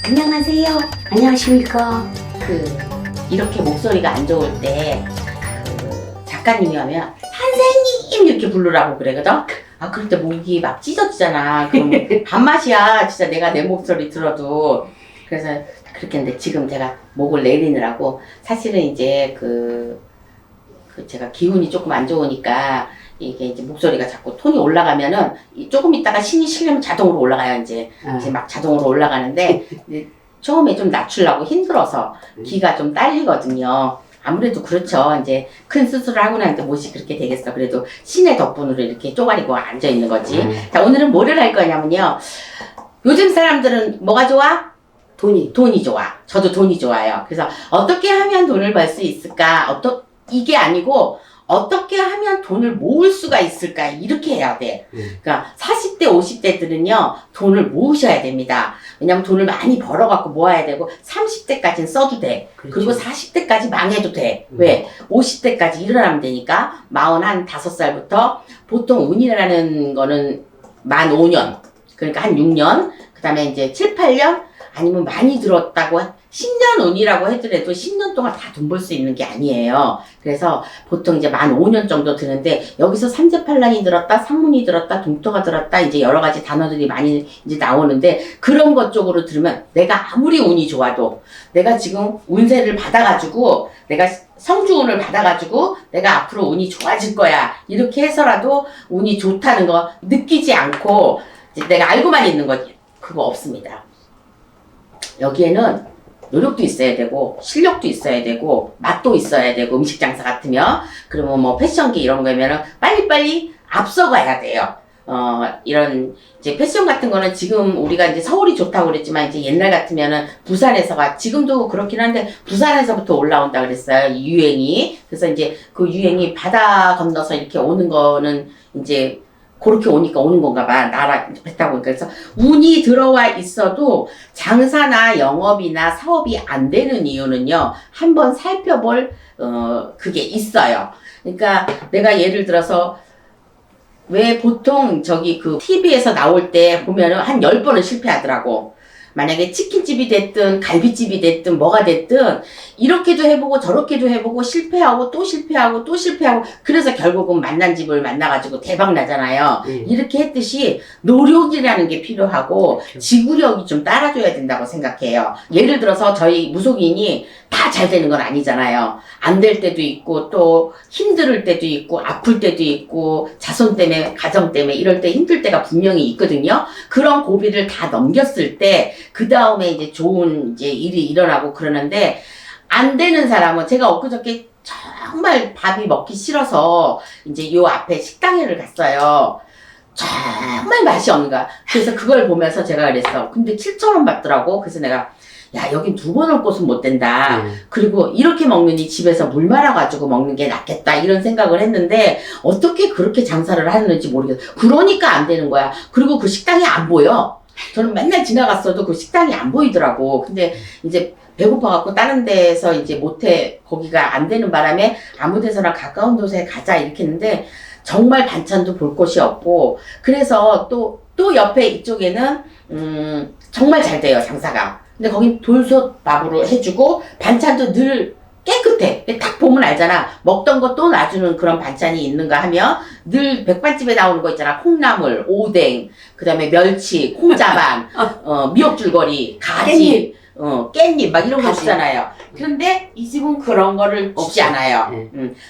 안녕하세요. 안녕하십니까. 이렇게 목소리가 안 좋을 때 작가님이 하면 선생님 이렇게 부르라고 그래거든. 그럴 때 목이 막 찢어지잖아. 그럼 밥맛이야 진짜 내가 내 목소리 들어도. 그래서 그렇게 했는데 지금 제가 목을 내리느라고 사실은 이제 제가 기운이 조금 안 좋으니까 이게 이제 목소리가 자꾸 톤이 올라가면은 조금 있다가 신이 실리면 자동으로 올라가요. 이제 막 자동으로 올라가는데 이제 처음에 좀 낮추려고 힘들어서 기가 좀 딸리거든요. 아무래도 그렇죠. 이제 큰 수술을 하고 나니까 못이 그렇게 되겠어. 그래도 신의 덕분으로 이렇게 쪼가리고 앉아 있는 거지. 자, 오늘은 뭐를 할 거냐면요. 요즘 사람들은 뭐가 좋아? 돈이 좋아. 저도 돈이 좋아요. 그래서 어떻게 하면 돈을 벌 수 있을까? 이게 아니고 어떻게 하면 돈을 모을 수가 있을까? 이렇게 해야 돼. 그러니까 40대, 50대들은요, 돈을 모으셔야 됩니다. 왜냐면 돈을 많이 벌어갖고 모아야 되고, 30대까지는 써도 돼. 그렇죠. 그리고 40대까지 망해도 돼. 왜? 50대까지 일어나면 되니까, 45살부터 보통 운이라는 거는 만 5년. 그러니까 한 6년. 그 다음에 이제 7, 8년? 아니면 많이 들었다고 10년 운이라고 하더라도 10년 동안 다 돈 벌 수 있는 게 아니에요. 그래서 보통 이제 만 5년 정도 드는데 여기서 삼재팔랑이 들었다, 상문이 들었다, 동토가 들었다 이제 여러 가지 단어들이 많이 이제 나오는데 그런 것 쪽으로 들으면 내가 아무리 운이 좋아도 내가 지금 운세를 받아가지고 내가 성주운을 받아가지고 내가 앞으로 운이 좋아질 거야 이렇게 해서라도 운이 좋다는 거 느끼지 않고 이제 내가 알고만 있는 거 그거 없습니다. 여기에는 노력도 있어야 되고 실력도 있어야 되고 맛도 있어야 되고 음식 장사 같으면 그러면 뭐 패션계 이런 거면은 빨리빨리 앞서가야 돼요. 이런 이제 패션 같은 거는 지금 우리가 이제 서울이 좋다고 그랬지만 이제 옛날 같으면은 부산에서가 지금도 그렇긴 한데 부산에서부터 올라온다 그랬어요. 이 유행이. 그래서 이제 그 유행이 바다 건너서 이렇게 오는 거는 이제 그렇게 오니까 오는 건가 봐. 나라 배 타고. 그래서 운이 들어와 있어도 장사나 영업이나 사업이 안 되는 이유는요. 한번 살펴볼 그게 있어요. 그러니까 내가 예를 들어서 왜 보통 TV에서 나올 때 보면은 한 10번은 실패하더라고. 만약에 치킨집이 됐든 갈비집이 됐든 뭐가 됐든 이렇게도 해보고 저렇게도 해보고 실패하고 또 실패하고 또 실패하고 그래서 결국은 만난 집을 만나가지고 대박 나잖아요. 이렇게 했듯이 노력이라는 게 필요하고 지구력이 좀 따라줘야 된다고 생각해요. 예를 들어서 저희 무속인이 다 잘 되는 건 아니잖아요. 안 될 때도 있고 또 힘들 때도 있고 아플 때도 있고 자손 때문에 가정 때문에 이럴 때 힘들 때가 분명히 있거든요. 그런 고비를 다 넘겼을 때 그 다음에 이제 좋은 이제 일이 일어나고 그러는데 안 되는 사람은 제가 엊그저께 정말 밥이 먹기 싫어서 이제 요 앞에 식당에를 갔어요. 정말 맛이 없는 거야. 그래서 그걸 보면서 제가 그랬어. 근데 7,000원 받더라고. 그래서 내가 야 여긴 2번 올 곳은 못 된다. 그리고 이렇게 먹느니 집에서 물 말아가지고 먹는 게 낫겠다 이런 생각을 했는데 어떻게 그렇게 장사를 하는지 모르겠어. 그러니까 안 되는 거야. 그리고 그 식당이 안 보여. 저는 맨날 지나갔어도 그 식당이 안 보이더라고. 근데 이제 배고파갖고 다른 데에서 이제 못해 거기가 안 되는 바람에 아무 데서나 가까운 곳에 가자 이렇게 했는데 정말 반찬도 볼 곳이 없고 그래서 또 옆에 이쪽에는 정말 잘 돼요 장사가. 근데 거긴 돌솥밥으로 해주고 반찬도 늘 깨끗해. 딱 보면 알잖아. 먹던 거 또 놔주는 그런 반찬이 있는가 하면 늘 백반집에 나오는 거 있잖아. 콩나물, 오뎅, 그 다음에 멸치, 콩자반, 미역줄거리, 가지, 깻잎 막 이런 거 주잖아요. 그런데 이 집은 그런 거를 주지 않아요.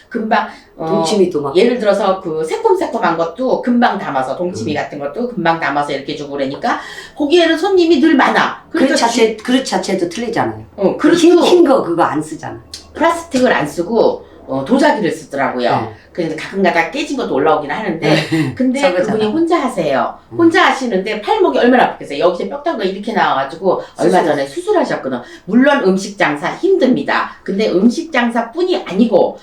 금방 동치미도 막 예를 들어서 그 새콤새콤한 것도 금방 담아서 동치미 같은 것도 금방 담아서 이렇게 주고 그러니까 거기에는 손님이 늘 많아. 그릇 자체도 틀리잖아요. 그릇도 흰 거 그거 안 쓰잖아. 플라스틱을 안 쓰고 도자기를 쓰더라고요. 그래서 가끔가다 깨진 것도 올라오긴 하는데 근데 그분이 혼자 하세요. 혼자 하시는데 팔목이 얼마나 아프겠어요. 여기서 뼈다가 이렇게 나와가지고 얼마 전에 수술하셨거든. 물론 음식 장사 힘듭니다. 근데 음식 장사뿐이 아니고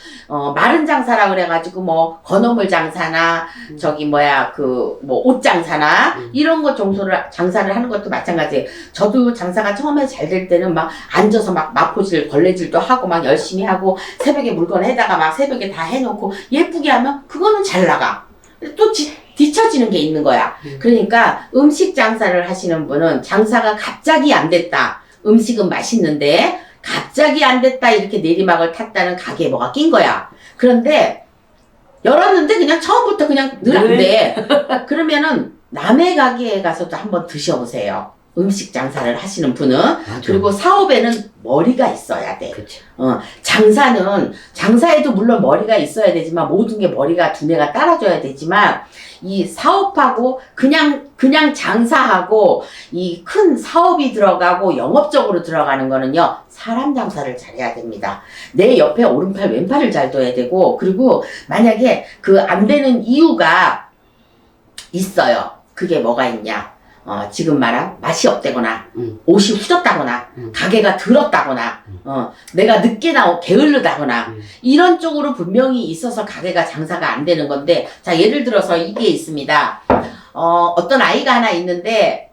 마른 장사라 그래가지고 뭐 건어물 장사나 옷 장사나 이런 거 장사를 하는 것도 마찬가지예요. 저도 장사가 처음에 잘 될 때는 막 앉아서 막 마포질 걸레질도 하고 막 열심히 하고 새벽에 물건 해다가 막 새벽에 다 해놓고 예쁘게 하면 그거는 잘 나가. 또 뒤처지는 게 있는 거야. 그러니까 음식 장사를 하시는 분은 장사가 갑자기 안 됐다. 음식은 맛있는데 갑자기 안 됐다 이렇게 내리막을 탔다는 가게에 뭐가 낀 거야. 그런데 열었는데 그냥 처음부터 그냥 늘 안 돼. 그러면은 남의 가게에 가서도 한번 드셔보세요. 음식 장사를 하시는 분은. 맞아. 그리고 사업에는 머리가 있어야 돼. 그렇죠. 장사에도 물론 머리가 있어야 되지만 모든 게 머리가 두뇌가 따라줘야 되지만 이 사업하고 그냥 장사하고 이 큰 사업이 들어가고 영업적으로 들어가는 거는요, 사람 장사를 잘해야 됩니다. 내 옆에 오른팔 왼팔을 잘 둬야 되고, 그리고 만약에 그 안 되는 이유가 있어요. 그게 뭐가 있냐? 지금 말한 맛이 없다거나, 옷이 후졌다거나, 가게가 더럽다거나, 내가 늦게 게을르다거나, 이런 쪽으로 분명히 있어서 가게가 장사가 안 되는 건데, 자, 예를 들어서 이게 있습니다. 어떤 아이가 하나 있는데,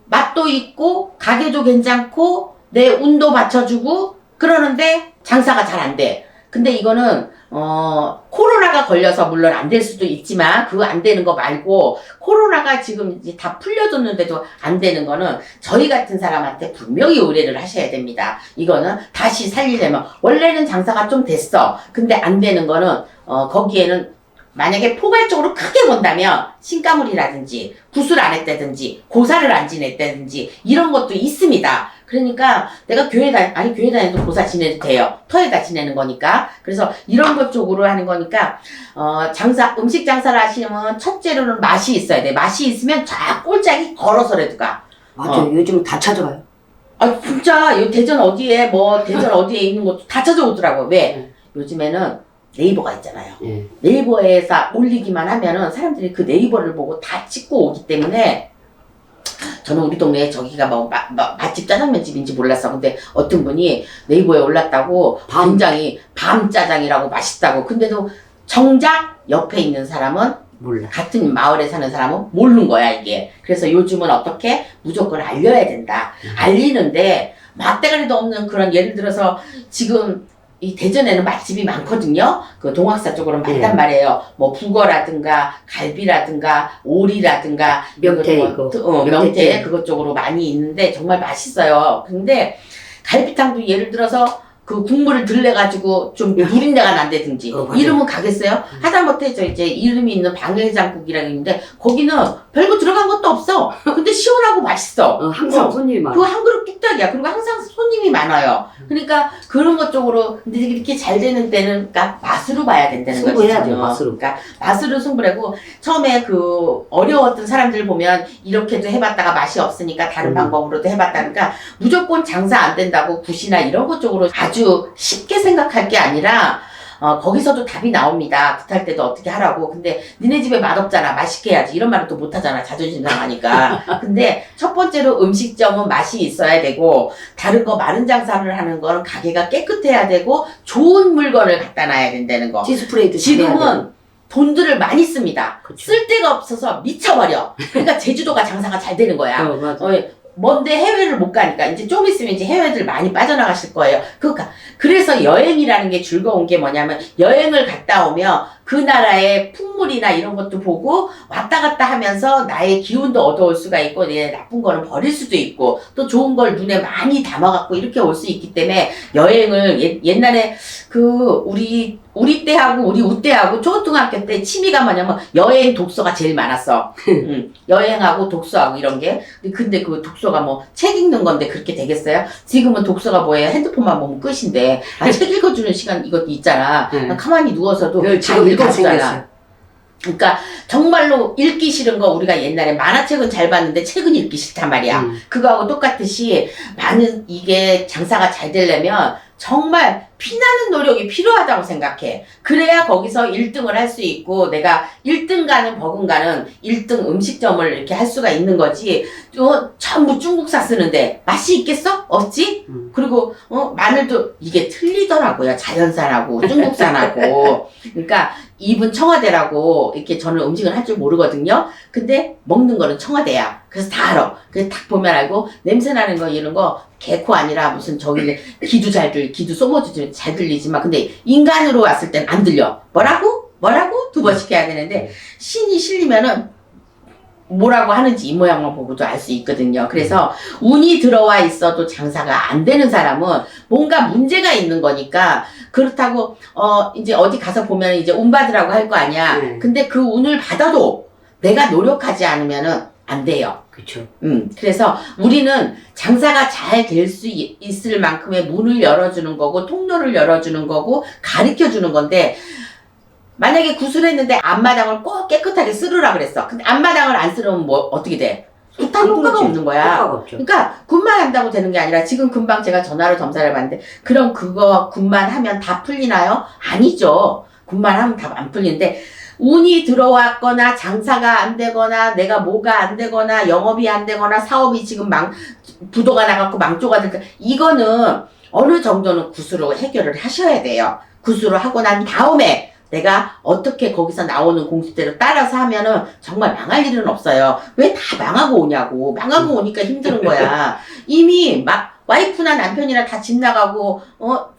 맛도 있고, 가게도 괜찮고, 내 운도 받쳐주고, 그러는데 장사가 잘 안 돼. 근데 이거는 코로나가 걸려서 물론 안 될 수도 있지만 그거 안 되는 거 말고 코로나가 지금 이제 다 풀려졌는데도 안 되는 거는 저희 같은 사람한테 분명히 의뢰를 하셔야 됩니다. 이거는 다시 살리려면 원래는 장사가 좀 됐어. 근데 안 되는 거는 거기에는 만약에 포괄적으로 크게 본다면 신가물이라든지 구술 안 했다든지 고사를 안 지냈다든지 이런 것도 있습니다. 그러니까 내가 교회 다녀도 고사 지내도 돼요. 터에다 지내는 거니까. 그래서 이런 것 쪽으로 하는 거니까 음식 장사를 하시면 첫째로는 맛이 있어야 돼. 맛이 있으면 쫙 꼴짝이 걸어서라도 가. 맞아. 요즘 다 찾아가요. 아 진짜 요 대전 어디에 있는 것도 다 찾아오더라고. 왜? 요즘에는 네이버가 있잖아요. 네이버에서 올리기만 하면은 사람들이 그 네이버를 보고 다 찍고 오기 때문에 저는 우리 동네에 저기가 맛집 짜장면집인지 몰랐어. 근데 어떤 분이 네이버에 올랐다고 굉장히 밤짜장이라고 맛있다고. 근데도 정작 옆에 있는 사람은 몰라. 같은 마을에 사는 사람은 모르는 거야 이게. 그래서 요즘은 어떻게 무조건 알려야 된다. 알리는데 맛대가리도 없는 그런 예를 들어서 지금 이 대전에는 맛집이 많거든요. 그 동학사 쪽으로는 많단 말이에요. 뭐 북어라든가 갈비라든가 오리라든가 명태 명태 그것 쪽으로 많이 있는데 정말 맛있어요. 근데 갈비탕도 예를 들어서 그 국물을 들려가지고 좀 누린내가 난다든지 이러면 가겠어요? 하다못해 저 이제 이름이 있는 방해장국이라고 있는데 거기는 별거 들어간 것도 없어. 근데 시원하고 맛있어. 항상 손님이 많아. 그거 한 그릇 뚝딱이야. 그리고 항상 손님이 많아요. 그러니까 그런 것 쪽으로 근데 이렇게 잘 되는 때는 그러니까 맛으로 봐야 된다는 거죠. 승부해야죠. 맛으로. 그러니까 맛으로 승부하고 처음에 그 어려웠던 사람들 보면 이렇게도 해봤다가 맛이 없으니까 다른 방법으로도 해봤다니까 무조건 장사 안 된다고 굿이나 이런 것 쪽으로 아주 쉽게 생각할 게 아니라 거기서도 답이 나옵니다. 굿할 때도 어떻게 하라고. 근데 니네 집에 맛없잖아. 맛있게 해야지. 이런 말은 또 못하잖아. 자존심 상하니까. 근데 첫 번째로 음식점은 맛이 있어야 되고 다른 거 마른 장사를 하는 거는 가게가 깨끗해야 되고 좋은 물건을 갖다 놔야 된다는 거. 디스플레이도 지금은 돈들을 많이 씁니다. 그쵸. 쓸 데가 없어서 미쳐버려. 그러니까 제주도가 장사가 잘 되는 거야. 맞아. 먼데 해외를 못 가니까 이제 좀 있으면 이제 해외들 많이 빠져나가실 거예요. 그래서 여행이라는 게 즐거운 게 뭐냐면 여행을 갔다 오면 그 나라의 풍물이나 이런 것도 보고 왔다 갔다 하면서 나의 기운도 얻어올 수가 있고 내 나쁜 거는 버릴 수도 있고 또 좋은 걸 눈에 많이 담아갖고 이렇게 올 수 있기 때문에 여행을 옛날에 그 우리 때하고 우리 우때하고 초등학교 때 취미가 뭐냐면 여행 독서가 제일 많았어. 여행하고 독서하고 이런 게. 근데 그 독서가 뭐 책 읽는 건데 그렇게 되겠어요? 지금은 독서가 뭐예요? 핸드폰만 보면 끝인데 책 읽어주는 시간 이것도 있잖아. 가만히 누워서도 다 읽어주잖아. 그러니까 정말로 읽기 싫은 거 우리가 옛날에 만화책은 잘 봤는데 책은 읽기 싫단 말이야. 그거하고 똑같듯이 많은 이게 장사가 잘 되려면 정말 피나는 노력이 필요하다고 생각해. 그래야 거기서 1등을 할 수 있고 내가 1등 가는 버금가는 1등 음식점을 이렇게 할 수가 있는 거지. 전부 중국사 쓰는데 맛이 있겠어? 없지? 그리고 마늘도 이게 틀리더라고요. 자연산하고 중국산하고. 그러니까 입은 청와대라고 이렇게 저는 음식을 할 줄 모르거든요. 근데 먹는 거는 청와대야. 그래서 다 알아. 그래서 딱 보면 알고 냄새 나는 거 이런 거 개코 아니라 무슨 저기 기도 소모주 잘 들리지만 근데 인간으로 왔을 땐 안 들려. 뭐라고? 두 번씩 해야 되는데 신이 실리면은 뭐라고 하는지 이 모양만 보고도 알 수 있거든요. 그래서 운이 들어와 있어도 장사가 안 되는 사람은 뭔가 문제가 있는 거니까 그렇다고 이제 어디 가서 보면 이제 운 받으라고 할 거 아니야. 네. 근데 그 운을 받아도 내가 노력하지 않으면은 안 돼요. 그렇죠. 그래서 우리는 장사가 잘 될 수 있을 만큼의 문을 열어주는 거고 통로를 열어주는 거고 가르쳐 주는 건데 만약에 구슬했는데 앞마당을 꼭 깨끗하게 쓸으라 그랬어. 근데 앞마당을 안 쓸으면 뭐 어떻게 돼? 다 효과가 없는 거야. 효과가 없죠. 그러니까 굿만 한다고 되는 게 아니라 지금 금방 제가 전화로 점사를 봤는데 그럼 그거 굿만 하면 다 풀리나요? 아니죠. 굿만 하면 다 안 풀리는데 운이 들어왔거나 장사가 안 되거나 내가 뭐가 안 되거나 영업이 안 되거나 사업이 지금 부도가 나갖고 망조가 될까 이거는 어느 정도는 구슬로 해결을 하셔야 돼요. 구슬을 하고 난 다음에 내가 어떻게 거기서 나오는 공수대로 따라서 하면은 정말 망할 일은 없어요. 왜 다 망하고 오냐고. 망하고 오니까 힘든 거야. 이미 막 와이프나 남편이나 다 집 나가고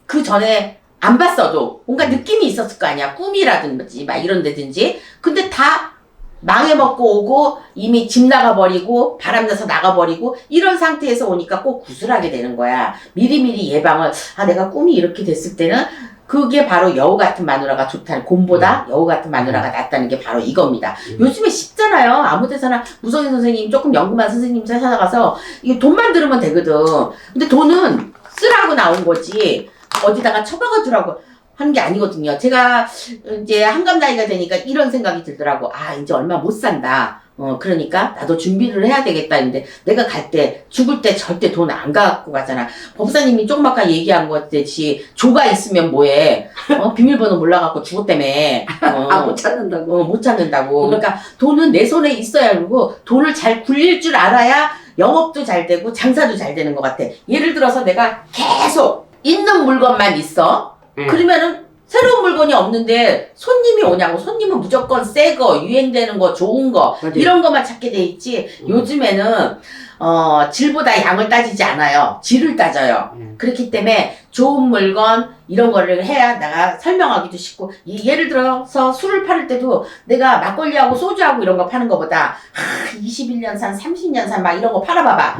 그 전에 안 봤어도 뭔가 느낌이 있었을 거 아니야. 꿈이라든지 막 이런 데든지. 근데 다 망해먹고 오고 이미 집 나가버리고 바람나서 나가버리고 이런 상태에서 오니까 꼭 구슬하게 되는 거야. 미리미리 예방을 내가 꿈이 이렇게 됐을 때는 그게 바로 여우 같은 마누라가 좋다는 곰보다 여우 같은 마누라가 낫다는 게 바로 이겁니다. 요즘에 쉽잖아요. 아무 데서나 무성인 선생님 조금 연구만 선생님 찾아가서 이게 돈만 들으면 되거든. 근데 돈은 쓰라고 나온 거지 어디다가 처박아 두라고 하는 게 아니거든요. 제가 이제 한갑 나이가 되니까 이런 생각이 들더라고. 이제 얼마 못 산다. 그러니까 나도 준비를 해야 되겠다 했는데 내가 갈 때 죽을 때 절대 돈 안 갖고 가잖아. 법사님이 조금 아까 얘기한 것 같이 조가 있으면 뭐해. 비밀번호 몰라갖고 죽었다며. 못 찾는다고. 못 찾는다고. 그러니까 돈은 내 손에 있어야 하고 돈을 잘 굴릴 줄 알아야 영업도 잘 되고 장사도 잘 되는 것 같아. 예를 들어서 내가 계속 있는 물건만 있어. 그러면은 새로운 물건이 없는데 손님이 오냐고. 손님은 무조건 새 거, 유행되는 거, 좋은 거 맞아요. 이런 것만 찾게 돼 있지. 요즘에는 질보다 양을 따지지 않아요. 질을 따져요. 그렇기 때문에 좋은 물건 이런 거를 해야 내가 설명하기도 쉽고 예를 들어서 술을 팔을 때도 내가 막걸리하고 소주하고 이런 거 파는 거보다 21년 산, 30년 산 막 이런 거 팔아봐봐.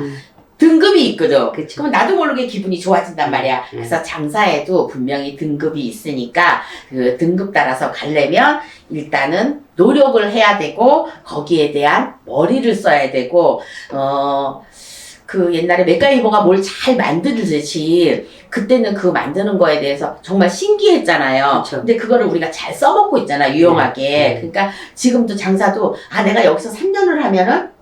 등급이 있거든. 그쵸. 그럼 나도 모르게 기분이 좋아진단 말이야. 그래서 장사에도 분명히 등급이 있으니까 그 등급 따라서 가려면 일단은 노력을 해야 되고 거기에 대한 머리를 써야 되고 그 옛날에 맥가이버가 뭘 잘 만들듯이 그때는 그 만드는 거에 대해서 정말 신기했잖아요. 그쵸. 근데 그거를 우리가 잘 써먹고 있잖아, 유용하게. 그러니까 지금도 장사도 내가 여기서 3년을 하면은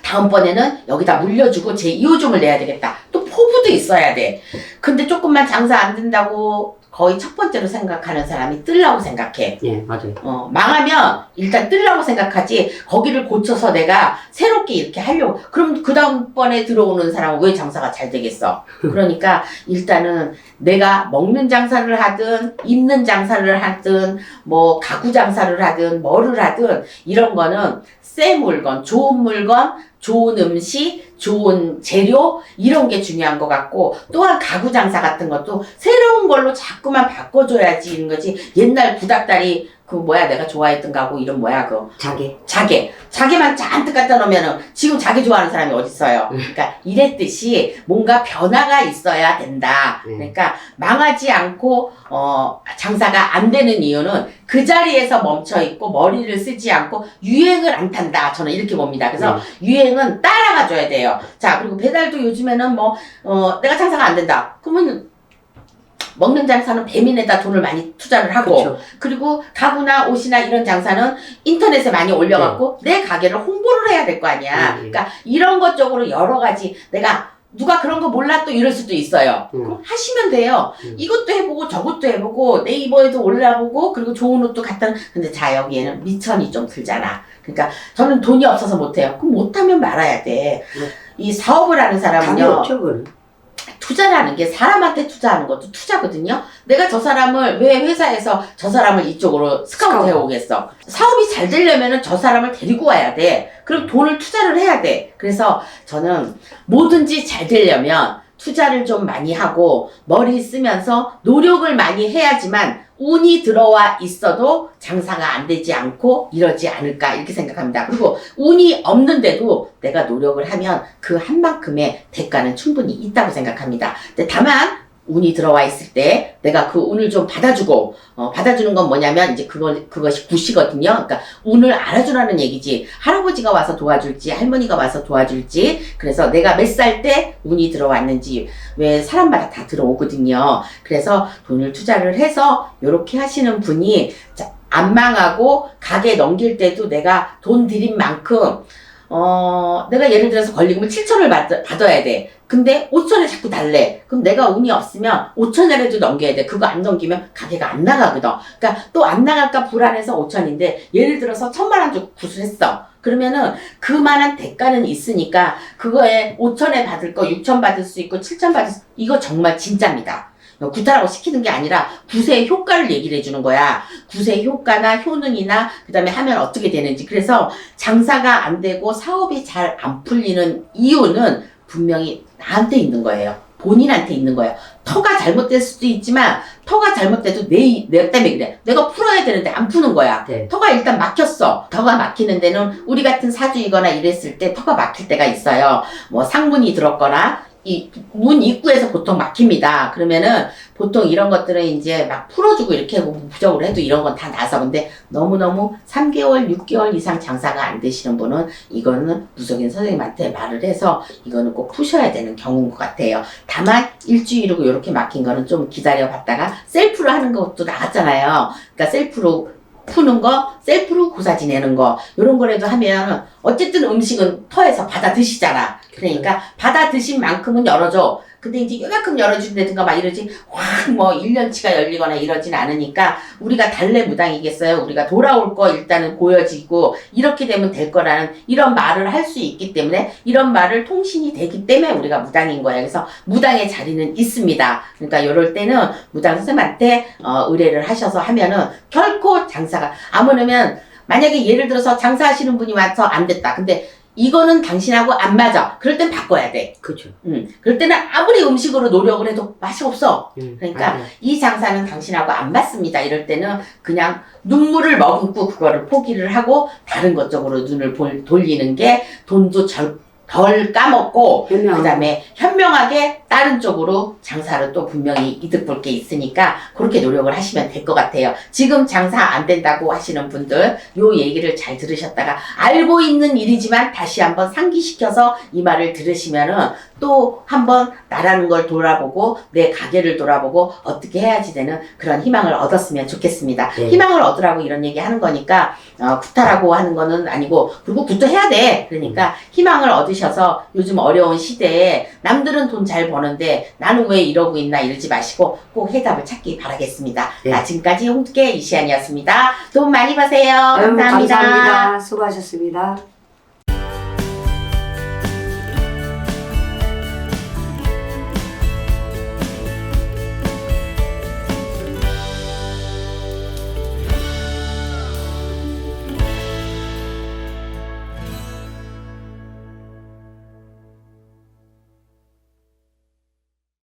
다음번에는 여기다 물려주고 제 2호점을 내야 되겠다. 또 포부도 있어야 돼. 근데 조금만 장사 안 된다고 거의 첫 번째로 생각하는 사람이 뜰라고 생각해. 예, 맞아요. 망하면 일단 뜰라고 생각하지 거기를 고쳐서 내가 새롭게 이렇게 하려고. 그럼 그 다음번에 들어오는 사람은 왜 장사가 잘 되겠어? 그러니까 일단은 내가 먹는 장사를 하든 입는 장사를 하든 뭐 가구 장사를 하든 뭐를 하든 이런 거는 새 물건, 좋은 물건, 좋은 음식, 좋은 재료 이런 게 중요한 것 같고 또한 가구 장사 같은 것도 새로운 걸로 자꾸만 바꿔줘야지 이런 거지. 옛날 구닥다리 내가 좋아했던 가구 이름 뭐야 자개만 잔뜩 갖다 놓으면은 지금 자개 좋아하는 사람이 어딨어요. 그러니까 이랬듯이 뭔가 변화가 있어야 된다. 그러니까 망하지 않고 장사가 안 되는 이유는 그 자리에서 멈춰 있고 머리를 쓰지 않고 유행을 안 탄다. 저는 이렇게 봅니다. 그래서 유행은 따라가 줘야 돼요. 자, 그리고 배달도 요즘에는 내가 장사가 안 된다. 그러면 먹는 장사는 배민에다 돈을 많이 투자를 하고 그쵸. 그리고 가구나 옷이나 이런 장사는 인터넷에 많이 올려갖고 내 가게를 홍보를 해야 될 거 아니야. 그러니까 이런 것 쪽으로 여러 가지 내가 누가 그런 거 몰라 또 이럴 수도 있어요. 그럼 하시면 돼요. 이것도 해보고 저것도 해보고 네이버에도 올라보고 그리고 좋은 옷도 갖다 근데 여기에는 미천이 좀 들잖아. 그러니까 저는 돈이 없어서 못해요. 그럼 못하면 말아야 돼. 이 사업을 하는 답이 사람은요. 없죠, 그건. 투자라는 게 사람한테 투자하는 것도 투자거든요. 내가 저 사람을 왜 회사에서 저 사람을 이쪽으로 스카우트 해오겠어. 사업이 잘 되려면 저 사람을 데리고 와야 돼. 그럼 돈을 투자를 해야 돼. 그래서 저는 뭐든지 잘 되려면 투자를 좀 많이 하고 머리 쓰면서 노력을 많이 해야지만 운이 들어와 있어도 장사가 안 되지 않고 이러지 않을까 이렇게 생각합니다. 그리고 운이 없는데도 내가 노력을 하면 그 한 만큼의 대가는 충분히 있다고 생각합니다. 근데 다만 운이 들어와 있을 때 내가 그 운을 좀 받아주고 받아주는 건 뭐냐면 이제 그것이 굿이거든요. 그러니까 운을 알아주라는 얘기지. 할아버지가 와서 도와줄지 할머니가 와서 도와줄지 그래서 내가 몇 살 때 운이 들어왔는지 왜 사람마다 다 들어오거든요. 그래서 돈을 투자를 해서 이렇게 하시는 분이 안 망하고 가게 넘길 때도 내가 돈 들인 만큼 내가 예를 들어서 걸리면 7,000을 받아야 돼. 근데 5,000에 자꾸 달래. 그럼 내가 운이 없으면 5,000이라도 넘겨야 돼. 그거 안 넘기면 가게가 안 나가거든. 그러니까 또 안 나갈까 불안해서 5,000인데 예를 들어서 1,000만 원 주고 구슬했어. 그러면은 그만한 대가는 있으니까 그거에 5,000에 받을 거 6,000 받을 수 있고 7,000 받을 수 이거 정말 진짜입니다. 구타라고 시키는 게 아니라 굿의 효과를 얘기를 해주는 거야. 굿의 효과나 효능이나 그 다음에 하면 어떻게 되는지. 그래서 장사가 안 되고 사업이 잘 안 풀리는 이유는 분명히 나한테 있는 거예요. 본인한테 있는 거예요. 터가 잘못될 수도 있지만 터가 잘못돼도 내 때문에 그래. 내가 풀어야 되는데 안 푸는 거야. 네. 터가 일단 막혔어. 터가 막히는 데는 우리 같은 사주이거나 이랬을 때 터가 막힐 때가 있어요. 뭐 상문이 들었거나 이 문 입구에서 보통 막힙니다. 그러면은 보통 이런 것들은 이제 막 풀어주고 이렇게 부적으로 해도 이런 건 다 나서 근데 너무너무 3개월, 6개월 이상 장사가 안 되시는 분은 이거는 무속인 선생님한테 말을 해서 이거는 꼭 푸셔야 되는 경우인 것 같아요. 다만 일주일이고 이렇게 막힌 거는 좀 기다려 봤다가 셀프로 하는 것도 나왔잖아요. 그러니까 셀프로 푸는 거, 셀프로 고사 지내는 거, 요런 거라도 하면, 어쨌든 음식은 터에서 받아 드시잖아. 그러니까, 받아 드신 만큼은 열어줘. 근데 이제 요만큼 열어준다든가 막 이러지, 확 뭐 1년치가 열리거나 이러진 않으니까, 우리가 달래무당이겠어요? 우리가 돌아올 거 일단은 보여지고, 이렇게 되면 될 거라는 이런 말을 할 수 있기 때문에, 이런 말을 통신이 되기 때문에 우리가 무당인 거예요. 그래서 무당의 자리는 있습니다. 그러니까 요럴 때는 무당 선생님한테, 의뢰를 하셔서 하면은, 결코 장사가, 아무르면, 만약에 예를 들어서 장사하시는 분이 와서 안 됐다. 근데 이거는 당신하고 안 맞아. 그럴 땐 바꿔야 돼. 그렇죠. 그럴 때는 아무리 음식으로 노력을 해도 맛이 없어. 그러니까 맞아요. 이 장사는 당신하고 안 맞습니다. 이럴 때는 그냥 눈물을 머금고 그거를 포기를 하고 다른 것 쪽으로 눈을 돌리는 게 돈도 덜 까먹고 현명하고. 그다음에 현명하게 다른 쪽으로 장사를 또 분명히 이득 볼 게 있으니까 그렇게 노력을 하시면 될 것 같아요. 지금 장사 안 된다고 하시는 분들 요 얘기를 잘 들으셨다가 알고 있는 일이지만 다시 한번 상기시켜서 이 말을 들으시면은 또 한번 나라는 걸 돌아보고 내 가게를 돌아보고 어떻게 해야지 되는 그런 희망을 얻었으면 좋겠습니다. 네. 희망을 얻으라고 이런 얘기 하는 거니까 구타라고 하는 거는 아니고 그리고 굿도 해야 돼. 그러니까 희망을 얻으셔서 요즘 어려운 시대에 남들은 돈 잘 버는데 나는 왜 이러고 있나 이러지 마시고 꼭 해답을 찾기 바라겠습니다. 네. 자, 지금까지 홍두깨 이시안이었습니다. 돈 많이 버세요. 아유, 감사합니다. 감사합니다. 수고하셨습니다.